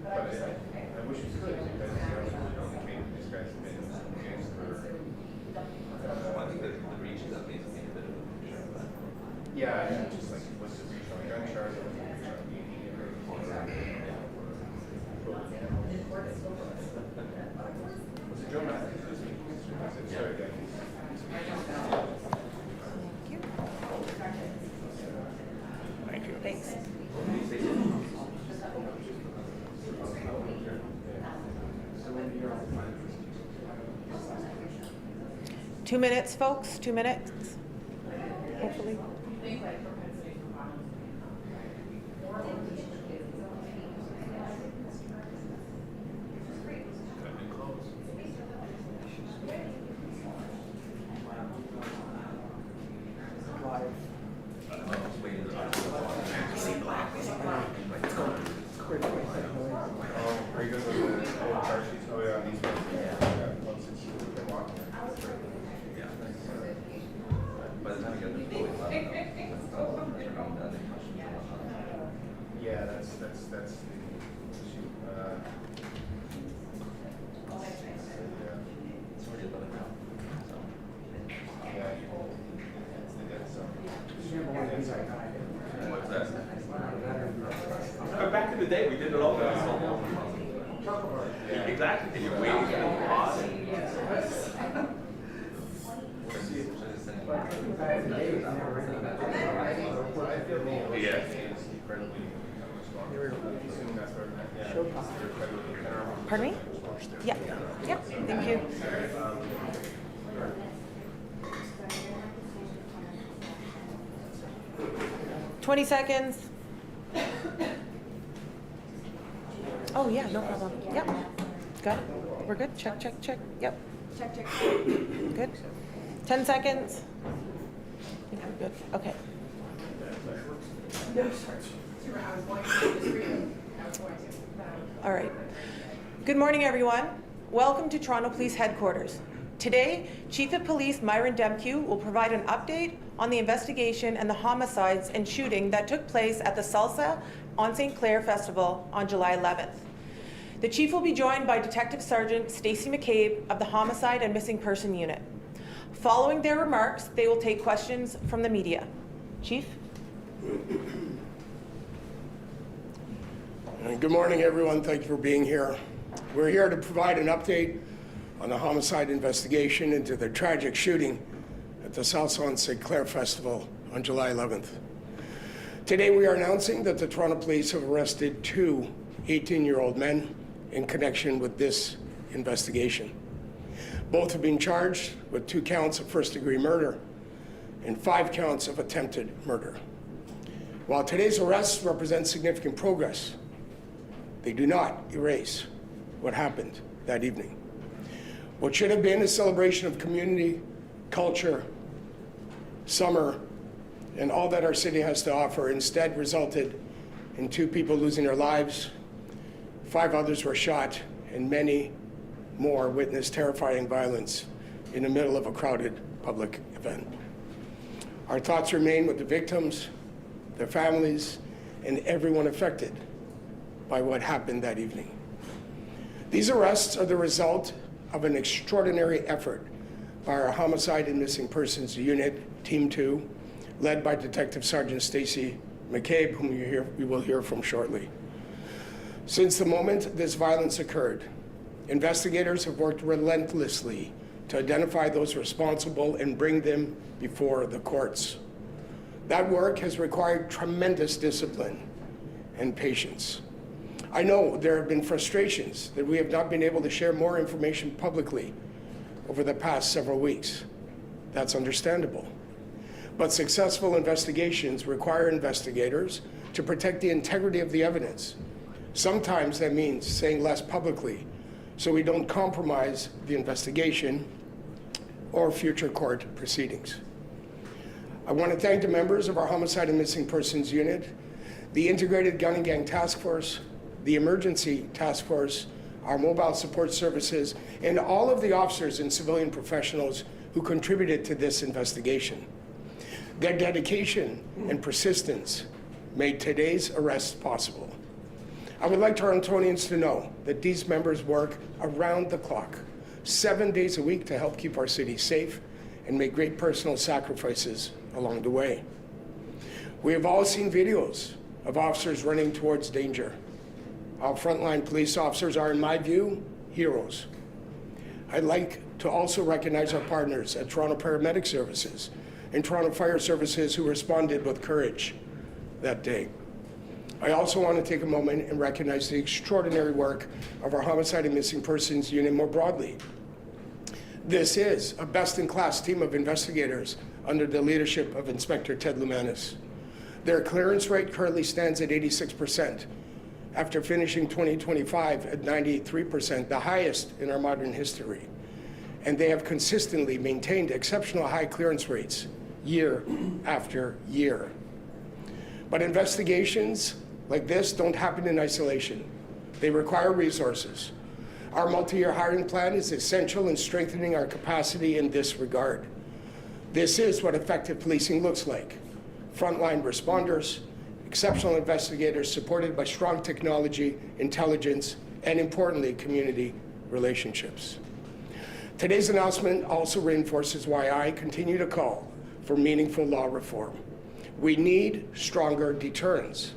But I wish we could, because these guys have been games for. I think the reach is that needs to be a bit of a Yeah, just like, what's the reach on gun charge, what's the reach on was it Joe Matthews this week? Sorry, guys. Thank you. Thanks. 2 minutes, folks. 2 minutes. Hopefully. Are you good with the old car sheets? Oh, yeah, these ones. Yeah. Well, since you've been walking. Yeah. By the time you get the fully level, Yeah, that's the issue. it's already 11 now. So. Yeah, it's the dead zone. What's that? But back in the day, we did it all. Yeah. Exactly. You're waiting for the pause. Yeah. It's incredibly Pardon me? Yeah. Yeah. Thank you. 20 seconds. Oh, yeah, no problem. Yep. Got it. We're good. Check, check, check. Yep. Check, check. Good. 10 seconds. I think we're good. Okay. All right. Good morning, everyone. Welcome to Toronto Police Headquarters. Today, Chief of Police Myron Demkiw will provide an update on the investigation and the homicides and shooting that took place at the Salsa on St. Clair Festival on July 11th. The Chief will be joined by Detective Sergeant Stacey McCabe of the Homicide and Missing Person Unit. Following their remarks, they will take questions from the media. Chief? Good morning, everyone. Thank you for being here. We're here to provide an update on the homicide investigation into the tragic shooting at the Salsa on St. Clair Festival on July 11th. Today, we are announcing that the Toronto Police have arrested two 18-year-old men in connection with this investigation. Both have been charged with 2 counts of first-degree murder and 5 counts of attempted murder. While today's arrests represent significant progress, they do not erase what happened that evening. What should have been a celebration of community, culture, summer, and all that our city has to offer instead resulted in 2 people losing their lives, 5 others were shot, and many more witnessed terrifying violence in the middle of a crowded public event. Our thoughts remain with the victims, their families, and everyone affected by what happened that evening. These arrests are the result of an extraordinary effort by our Homicide and Missing Persons Unit, Team 2, led by Detective Sergeant Stacey McCabe, whom we will hear from shortly. Since the moment this violence occurred, investigators have worked relentlessly to identify those responsible and bring them before the courts. That work has required tremendous discipline and patience. I know there have been frustrations that we have not been able to share more information publicly over the past several weeks. That's understandable. But successful investigations require investigators to protect the integrity of the evidence. Sometimes that means saying less publicly so we don't compromise the investigation or future court proceedings. I want to thank the members of our Homicide and Missing Persons Unit, the Integrated Gun and Gang Task Force, the Emergency Task Force, our mobile support services, and all of the officers and civilian professionals who contributed to this investigation. Their dedication and persistence made today's arrest possible. I would like Torontonians to know that these members work around the clock, 7 days a week to help keep our city safe and make great personal sacrifices along the way. We have all seen videos of officers running towards danger. Our frontline police officers are, in my view, heroes. I'd like to also recognize our partners at Toronto Paramedic Services and Toronto Fire Services who responded with courage that day. I also want to take a moment and recognize the extraordinary work of our Homicide and Missing Persons Unit more broadly. This is a best-in-class team of investigators under the leadership of Inspector Ted Lumanis. Their clearance rate currently stands at 86%, after finishing 2025 at 93%, the highest in our modern history. And they have consistently maintained exceptional high clearance rates year after year. But investigations like this don't happen in isolation. They require resources. Our multi-year hiring plan is essential in strengthening our capacity in this regard. This is what effective policing looks like. Frontline responders, exceptional investigators supported by strong technology, intelligence, and importantly, community relationships. Today's announcement also reinforces why I continue to call for meaningful law reform. We need stronger deterrence.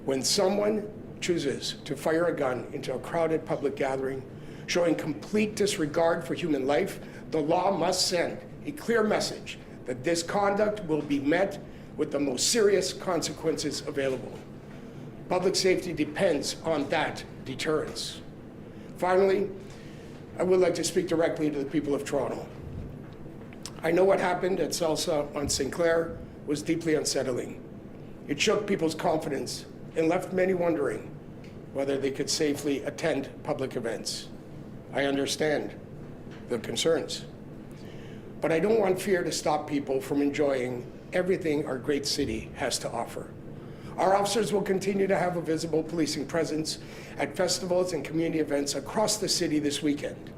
When someone chooses to fire a gun into a crowded public gathering, showing complete disregard for human life, the law must send a clear message that this conduct will be met with the most serious consequences available. Public safety depends on that deterrence. Finally, I would like to speak directly to the people of Toronto. I know what happened at Salsa on St. Clair was deeply unsettling. It shook people's confidence and left many wondering whether they could safely attend public events. I understand the concerns, but I don't want fear to stop people from enjoying everything our great city has to offer. Our officers will continue to have a visible policing presence at festivals and community events across the city this weekend.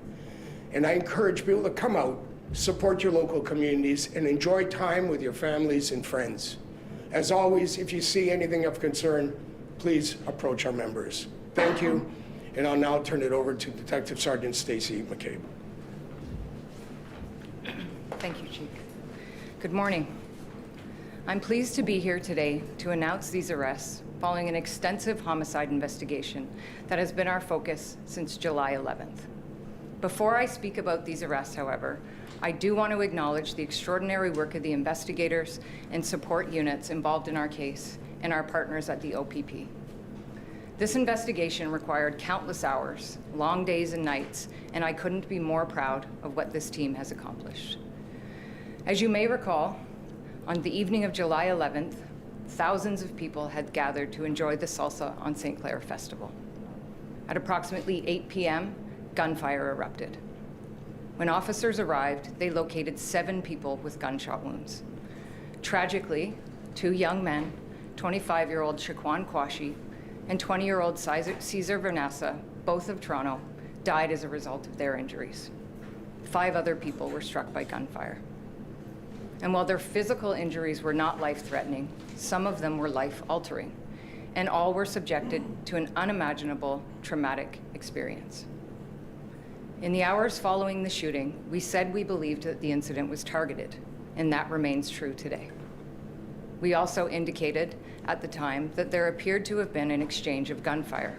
And I encourage people to come out, support your local communities, and enjoy time with your families and friends. As always, if you see anything of concern, please approach our members. Thank you, and I'll now turn it over to Detective Sergeant Stacey McCabe. Thank you, Chief. Good morning. I'm pleased to be here today to announce these arrests following an extensive homicide investigation that has been our focus since July 11th. Before I speak about these arrests, however, I do want to acknowledge the extraordinary work of the investigators and support units involved in our case and our partners at the OPP. This investigation required countless hours, long days and nights, and I couldn't be more proud of what this team has accomplished. As you may recall, on the evening of July 11th, thousands of people had gathered to enjoy the Salsa on St. Clair Festival. At approximately 8 p.m., gunfire erupted. When officers arrived, they located 7 people with gunshot wounds. Tragically, 2 young men, 25-year-old Shaquan Quashie and 20-year-old Cesar Vernaza, both of Toronto, died as a result of their injuries. 5 other people were struck by gunfire. And while their physical injuries were not life-threatening, some of them were life-altering, and all were subjected to an unimaginable traumatic experience. In the hours following the shooting, we said we believed that the incident was targeted, and that remains true today. We also indicated at the time that there appeared to have been an exchange of gunfire.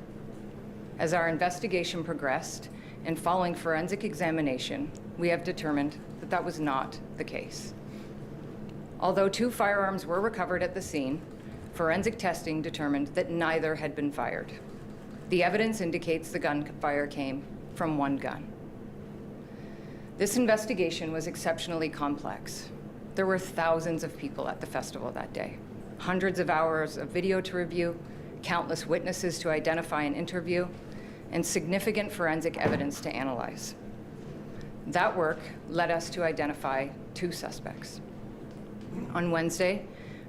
As our investigation progressed, and following forensic examination, we have determined that that was not the case. Although 2 firearms were recovered at the scene, forensic testing determined that neither had been fired. The evidence indicates the gunfire came from 1 gun. This investigation was exceptionally complex. There were thousands of people at the festival that day, hundreds of hours of video to review, countless witnesses to identify and interview, and significant forensic evidence to analyze. That work led us to identify 2 suspects. On Wednesday,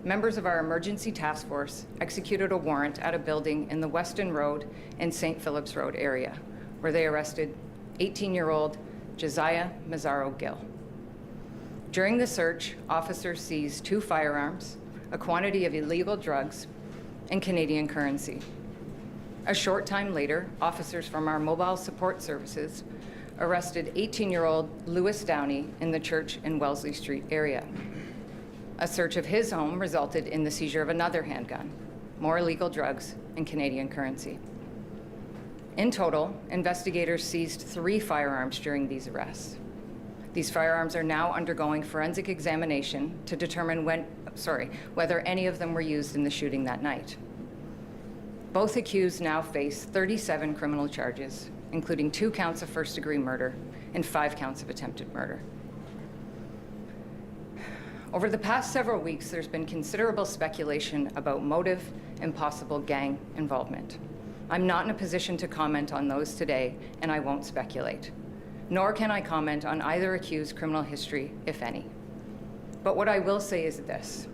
members of our emergency task force executed a warrant at a building in the Weston Road and St. Philip's Road area, where they arrested 18-year-old Jessiah Massaro-Gill. During the search, officers seized 2 firearms, a quantity of illegal drugs, and Canadian currency. A short time later, officers from our mobile support services arrested 18-year-old Lewis Downey in the Church and Wellesley Street area. A search of his home resulted in the seizure of another handgun, more illegal drugs, and Canadian currency. In total, investigators seized 3 firearms during these arrests. These firearms are now undergoing forensic examination to determine whether any of them were used in the shooting that night. Both accused now face 37 criminal charges, including 2 counts of first-degree murder and 5 counts of attempted murder. Over the past several weeks, there's been considerable speculation about motive and possible gang involvement. I'm not in a position to comment on those today, and I won't speculate. Nor can I comment on either accused's criminal history, if any. But what I will say is this: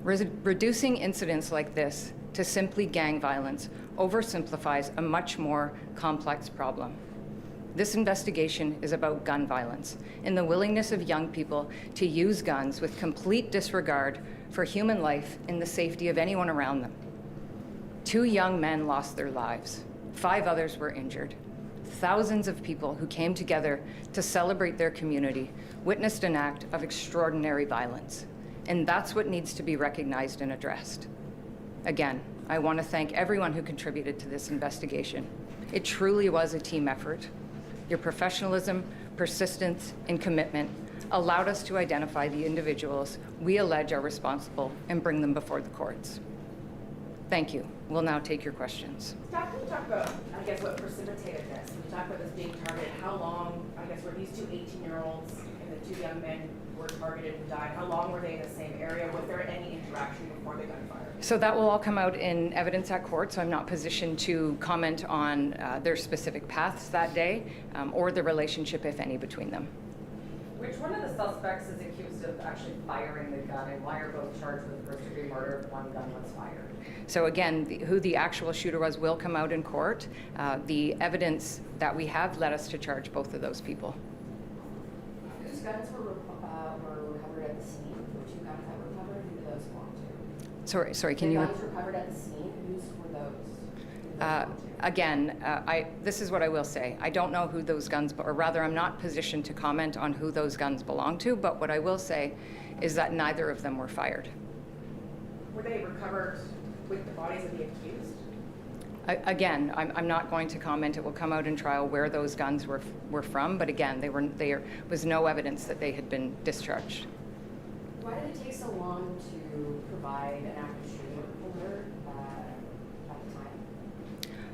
reducing incidents like this to simply gang violence oversimplifies a much more complex problem. This investigation is about gun violence and the willingness of young people to use guns with complete disregard for human life and the safety of anyone around them. 2 young men lost their lives. 5 others were injured. Thousands of people who came together to celebrate their community witnessed an act of extraordinary violence. And that's what needs to be recognized and addressed. Again, I want to thank everyone who contributed to this investigation. It truly was a team effort. Your professionalism, persistence, and commitment allowed us to identify the individuals we allege are responsible and bring them before the courts. Thank you. We'll now take your questions. Scott, can you talk about, I guess, what precipitated this? When you talk about this being targeted, how long, I guess, were these 2 18-year-olds and the 2 young men were targeted and died? How long were they in the same area? Was there any interaction before the gunfire? So that will all come out in evidence at court, so I'm not positioned to comment on their specific paths that day or the relationship, if any, between them. Which one of the suspects is accused of actually firing the gun, and why are both charged with first-degree murder if one gun was fired? So again, who the actual shooter was will come out in court. The evidence that we have led us to charge both of those people. Whose guns were recovered at the scene? There were 2 guns that were recovered. Who did those belong to? Sorry, can you? The guns recovered at the scene. Whose were those? Again, this is what I will say. I don't know who those guns, or rather, I'm not positioned to comment on who those guns belong to. But what I will say is that neither of them were fired. Were they recovered with the bodies of the accused? Again, I'm not going to comment. It will come out in trial where those guns were from. But again, there was no evidence that they had been discharged. Why did it take so long to provide an active shooter alert at the time?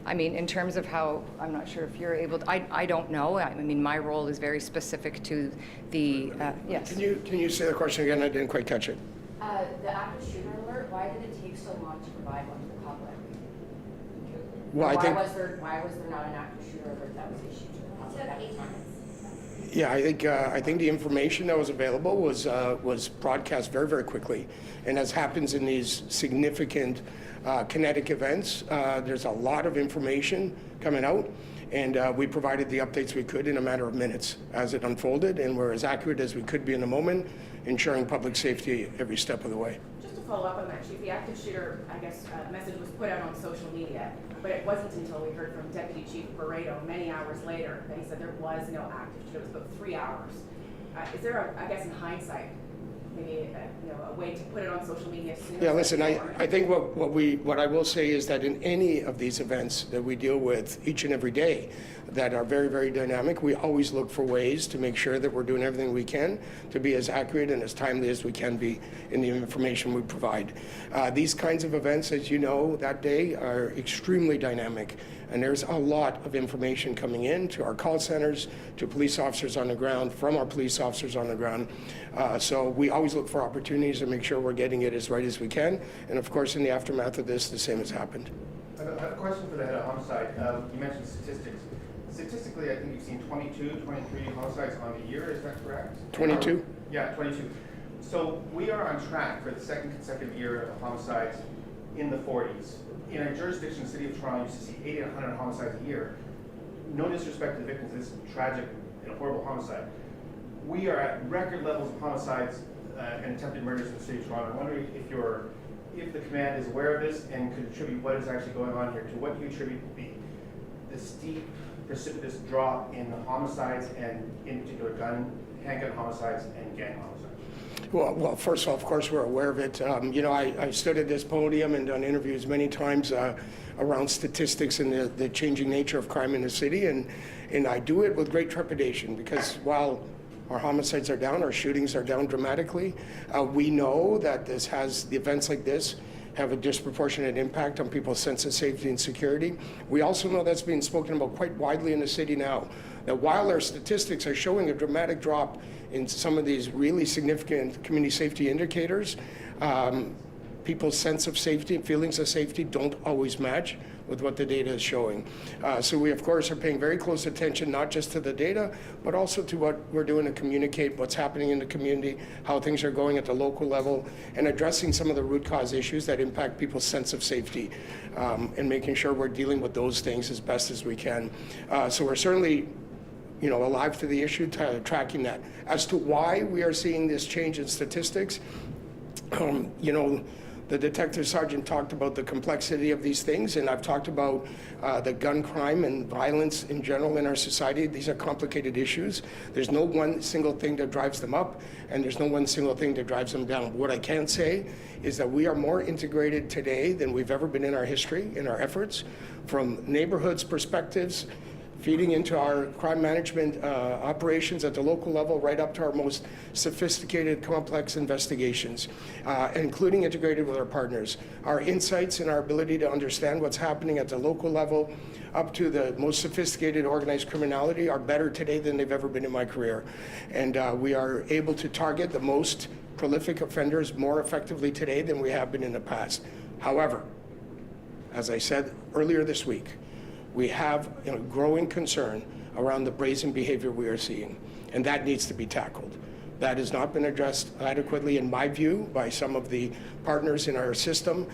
I mean, in terms of how, I'm not sure if you're able to, I don't know. I mean, my role is very specific to the, yes. Can you say the question again? I didn't quite catch it. The active shooter alert, why did it take so long to provide one to the public? Well, Why was there not an active shooter alert that was issued to the public at the time? Yeah, I think the information that was available was broadcast very, very quickly. And as happens in these significant kinetic events, there's a lot of information coming out. And we provided the updates we could in a matter of minutes as it unfolded, and we're as accurate as we could be in the moment, ensuring public safety every step of the way. Just to follow up on that, Chief, the active shooter, I guess, message was put out on social media, but it wasn't until we heard from Deputy Chief Barreto many hours later that he said there was no active shooter. It was about 3 hours. Is there, I guess, in hindsight, maybe a way to put it on social media sooner? Yeah, listen, I think what I will say is that in any of these events that we deal with each and every day that are very, very dynamic, we always look for ways to make sure that we're doing everything we can to be as accurate and as timely as we can be in the information we provide. These kinds of events, as you know, that day are extremely dynamic. And there's a lot of information coming in to our call centers, to police officers on the ground, from our police officers on the ground. So we always look for opportunities to make sure we're getting it as right as we can. And of course, in the aftermath of this, the same has happened. I have a question for the head of homicide. You mentioned statistics. Statistically, I think you've seen 22, 23 homicides on the year. Is that correct? 22? Yeah, 22. So we are on track for the 2nd consecutive year of homicides in the 40s. In our jurisdiction, the city of Toronto used to see 80 to 100 homicides a year. No disrespect to the victims of this tragic and horrible homicide. We are at record levels of homicides and attempted murders in the city of Toronto. I'm wondering if your if the command is aware of this and could attribute what is actually going on here, to what do you attribute the steep, precipitous drop in homicides and in particular handgun homicides and gang homicides? Well, first of all, of course, we're aware of it. You know, I stood at this podium and done interviews many times around statistics and the changing nature of crime in the city, and I do it with great trepidation because while our homicides are down, our shootings are down dramatically, we know that the events like this have a disproportionate impact on people's sense of safety and security. We also know that's being spoken about quite widely in the city now, that while our statistics are showing a dramatic drop in some of these really significant community safety indicators, people's sense of safety and feelings of safety don't always match with what the data is showing. So we, of course, are paying very close attention, not just to the data, but also to what we're doing to communicate what's happening in the community, how things are going at the local level, and addressing some of the root cause issues that impact people's sense of safety, and making sure we're dealing with those things as best as we can. So we're certainly alive to the issue, tracking that. As to why we are seeing this change in statistics, the detective sergeant talked about the complexity of these things, and I've talked about the gun crime and violence in general in our society. These are complicated issues. There's no one single thing that drives them up, and there's no one single thing that drives them down. What I can say is that we are more integrated today than we've ever been in our history, in our efforts, from neighborhoods perspectives, feeding into our crime management operations at the local level, right up to our most sophisticated, complex investigations, including integrated with our partners. Our insights and our ability to understand what's happening at the local level, up to the most sophisticated organized criminality, are better today than they've ever been in my career. And we are able to target the most prolific offenders more effectively today than we have been in the past. However, as I said earlier this week, we have a growing concern around the brazen behavior we are seeing, and that needs to be tackled. That has not been addressed adequately, in my view, by some of the partners in our system.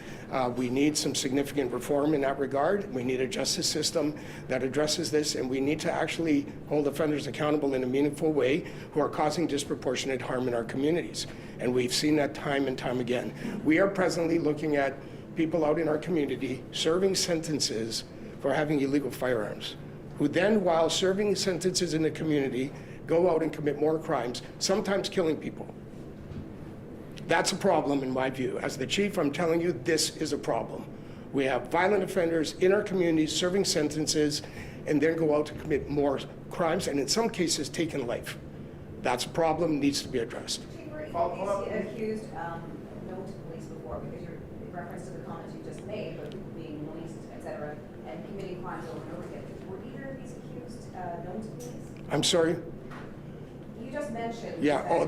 We need some significant reform in that regard. We need a justice system that addresses this, and we need to actually hold offenders accountable in a meaningful way who are causing disproportionate harm in our communities. And we've seen that time and time again. We are presently looking at people out in our community serving sentences for having illegal firearms, who then, while serving sentences in the community, go out and commit more crimes, sometimes killing people. That's a problem in my view. As the chief, I'm telling you, this is a problem. We have violent offenders in our communities serving sentences and then go out to commit more crimes, and in some cases, taking life. That's a problem, needs to be addressed. Accused known to police before, because you're in reference to the comments you just made, but people being released, etc., and committing crimes over and over again. Were either of these accused known to police? I'm sorry? You just mentioned. Yeah,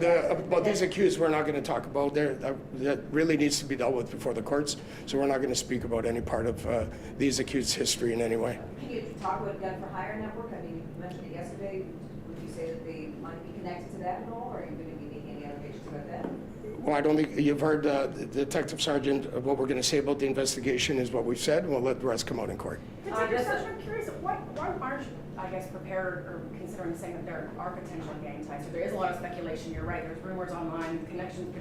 these accused we're not going to talk about. That really needs to be dealt with before the courts, so we're not going to speak about any part of these accused history in any way. Can you talk about gun for hire network? I mean, you mentioned it yesterday. Would you say that they might be connected to that at all, or are you going to be making any allegations about that? Well, I don't think you've heard the detective sergeant. What we're going to say about the investigation is what we've said, and we'll let the rest come out in court. Detective Sergeant, I'm curious, why aren't you, I guess, prepared or considering saying that there are potential gang ties? So there is a lot of speculation. You're right. There's rumors online, connections,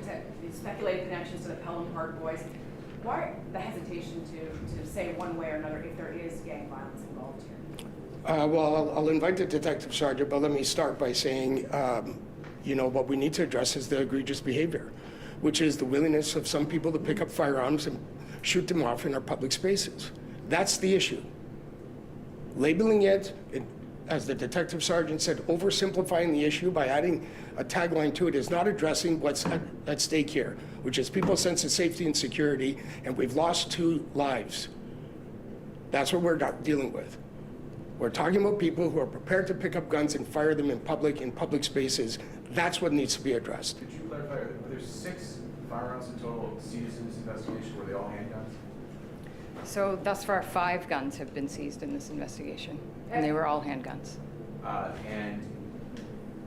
speculated connections to the Pelham Park boys. Why the hesitation to say one way or another if there is gang violence involved here? Well, I'll invite the detective sergeant, but let me start by saying, what we need to address is the egregious behavior, which is the willingness of some people to pick up firearms and shoot them off in our public spaces. That's the issue. Labeling it, as the detective sergeant said, oversimplifying the issue by adding a tagline to it is not addressing what's at stake here, which is people's sense of safety and security, and we've lost 2 lives. That's what we're dealing with. We're talking about people who are prepared to pick up guns and fire them in public spaces. That's what needs to be addressed. Could you clarify, were there 6 firearms in total seized in this investigation? Were they all handguns? So thus far, 5 guns have been seized in this investigation, and they were all handguns. And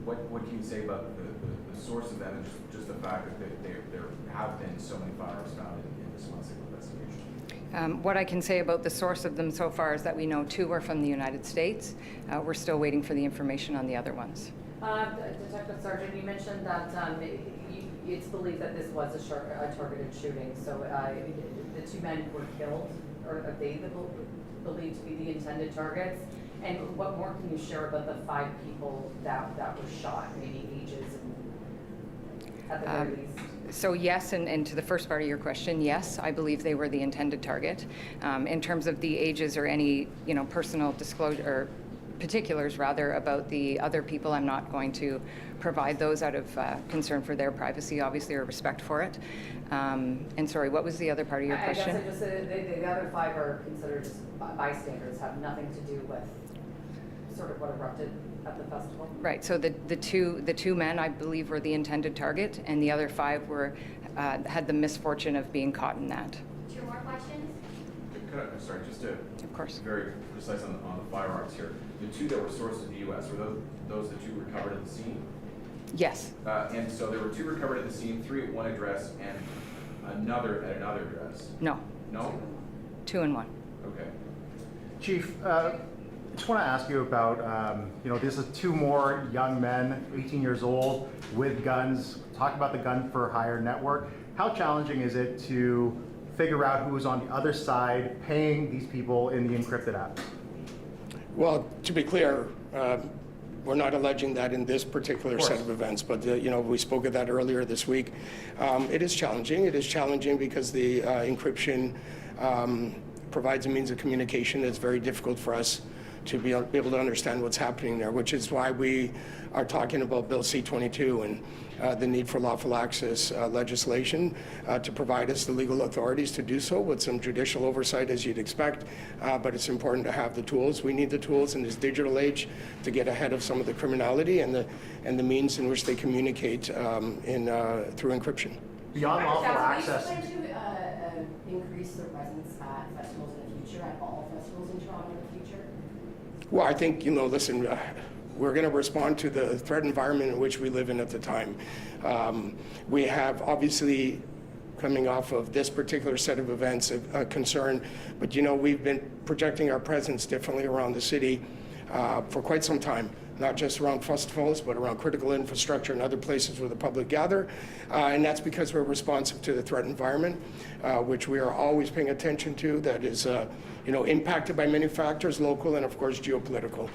what can you say about the source of that, and just the fact that there have been so many firearms found in this one single investigation? What I can say about the source of them so far is that we know 2 are from the United States. We're still waiting for the information on the other ones. Detective Sergeant, you mentioned that it's believed that this was a targeted shooting, so the two men were killed, or are they believed to be the intended targets? And what more can you share about the 5 people that were shot, maybe ages and at the very least? So yes, and to the first part of your question, yes, I believe they were the intended target. In terms of the ages or any, personal disclosure, or particulars rather, about the other people, I'm not going to provide those out of concern for their privacy, obviously, or respect for it. And sorry, what was the other part of your question? I guess I just said the other 5 are considered bystanders, have nothing to do with sort of what erupted at the festival. Right. So the two men, I believe, were the intended target, and the other 5 were had the misfortune of being caught in that. 2 more questions? Sorry, just to Of course. very precise on the firearms here. The 2 that were sourced to the U.S. were those the 2 recovered at the scene? Yes. And so there were 2 recovered at the scene, 3 at one address, and another at another address. No. No. 2 and 1. Okay. Chief, I just want to ask you about, this is 2 more young men, 18 years old, with guns. Talk about the gun for hire network. How challenging is it to figure out who is on the other side paying these people in the encrypted apps? Well, to be clear, we're not alleging that in this particular set of events, but we spoke of that earlier this week. It is challenging. It is challenging because the encryption provides a means of communication that's very difficult for us to be able to understand what's happening there, which is why we are talking about Bill C-22 and the need for lawful access legislation to provide us the legal authorities to do so with some judicial oversight, as you'd expect. But it's important to have the tools. We need the tools in this digital age to get ahead of some of the criminality and the means in which they communicate through encryption. Beyond lawful access. Do you plan to increase the presence at festivals in the future, at all festivals in Toronto in the future? Well, I think, listen, we're going to respond to the threat environment in which we live in at the time. We have obviously, coming off of this particular set of events, a concern, but we've been projecting our presence differently around the city for quite some time. Not just around festivals, but around critical infrastructure and other places where the public gather. And that's because we're responsive to the threat environment, which we are always paying attention to, that is impacted by many factors, local and of course geopolitical.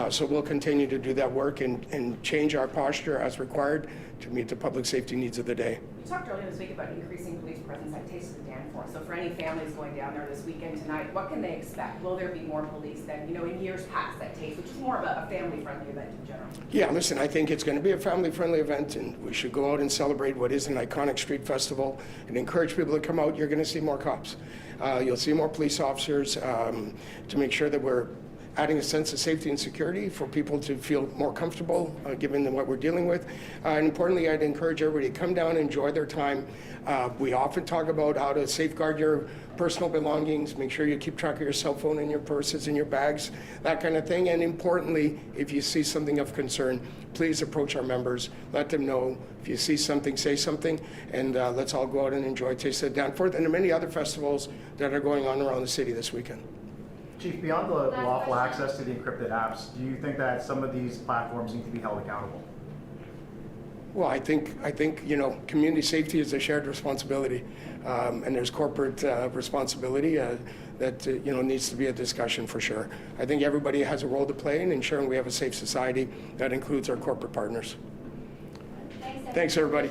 So we'll continue to do that work and change our posture as required to meet the public safety needs of the day. You talked earlier this week about increasing police presence at Taste of the Danforth. So for any families going down there this weekend tonight, what can they expect? Will there be more police than in years past at Taste, which is more of a family-friendly event in general? Yeah, listen, I think it's going to be a family-friendly event, and we should go out and celebrate what is an iconic street festival and encourage people to come out. You're going to see more cops. You'll see more police officers to make sure that we're adding a sense of safety and security for people to feel more comfortable given what we're dealing with. And importantly, I'd encourage everybody to come down and enjoy their time. We often talk about how to safeguard your personal belongings, make sure you keep track of your cell phone in your purses, in your bags, that kind of thing. And importantly, if you see something of concern, please approach our members, let them know. If you see something, say something, and let's all go out and enjoy Taste of the Danforth and the many other festivals that are going on around the city this weekend. Chief, beyond the lawful access to the encrypted apps, do you think that some of these platforms need to be held accountable? Well, I think community safety is a shared responsibility, and there's corporate responsibility that needs to be a discussion for sure. I think everybody has a role to play in ensuring we have a safe society that includes our corporate partners. Thanks, everybody.